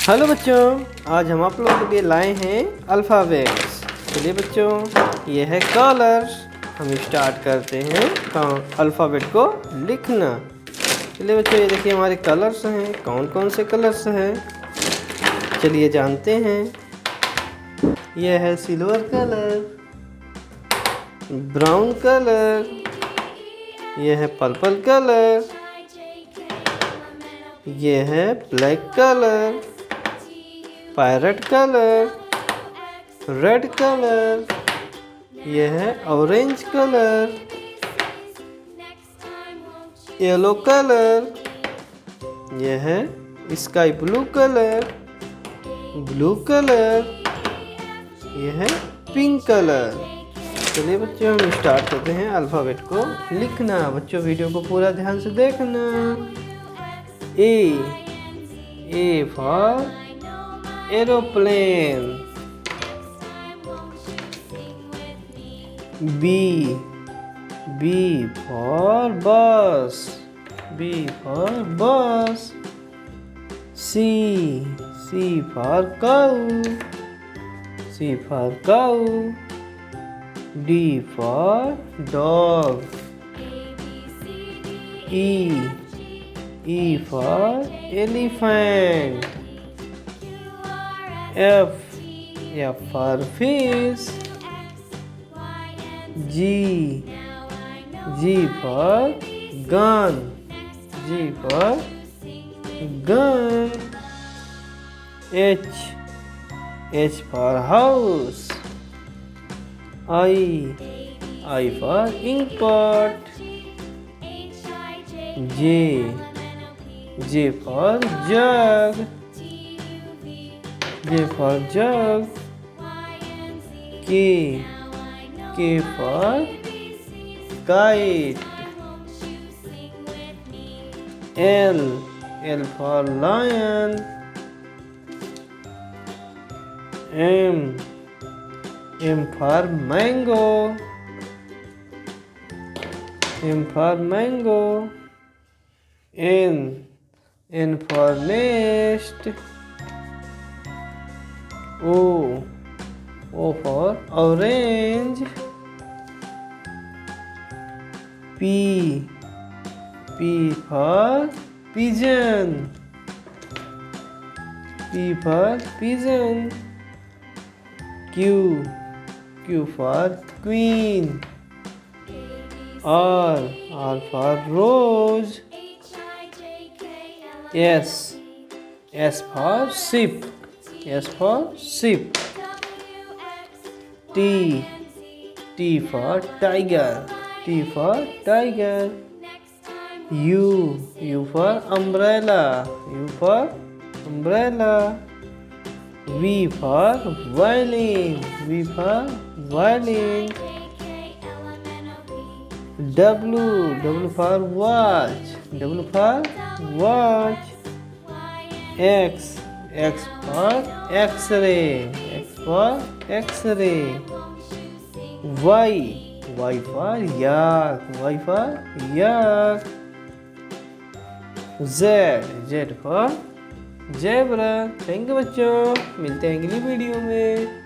Hello बच्चों, आज हम आप लोगों के लिए लाए हैं अल्फ़ाबेट्स। चलिए बच्चों, ये है कलर्स। हम स्टार्ट करते हैं अल्फ़ाबेट को लिखना। चलिए बच्चों, ये देखिए हमारे कलर्स हैं। कौन कौन से कलर्स हैं चलिए जानते हैं। यह है सिल्वर कलर, ब्राउन कलर, यह है पर्पल कलर, यह है black colour, parrot colour, red colour, यह है ऑरेंज कलर, येलो कलर, यह है sky blue colour, blue colour, यह है पिंक कलर। चलिए बच्चों, हम स्टार्ट करते हैं अल्फ़ाबेट को लिखना। बच्चों वीडियो को पूरा ध्यान से देखना। A for aeroplane, B for bus, C for cow, D for dog, E for elephant, F for fish, G for gun, H for house, I for ink pot, J for jug, K for kite, L for lion, M for mango, N for nest, O for orange, P for pigeon, Q for queen, R for rose, S for sheep, T for tiger, U for umbrella, V for violin, W for watch, X for X-ray, Y for yak, Z for zebra। Thank you बच्चों, मिलते हैं अगली video में।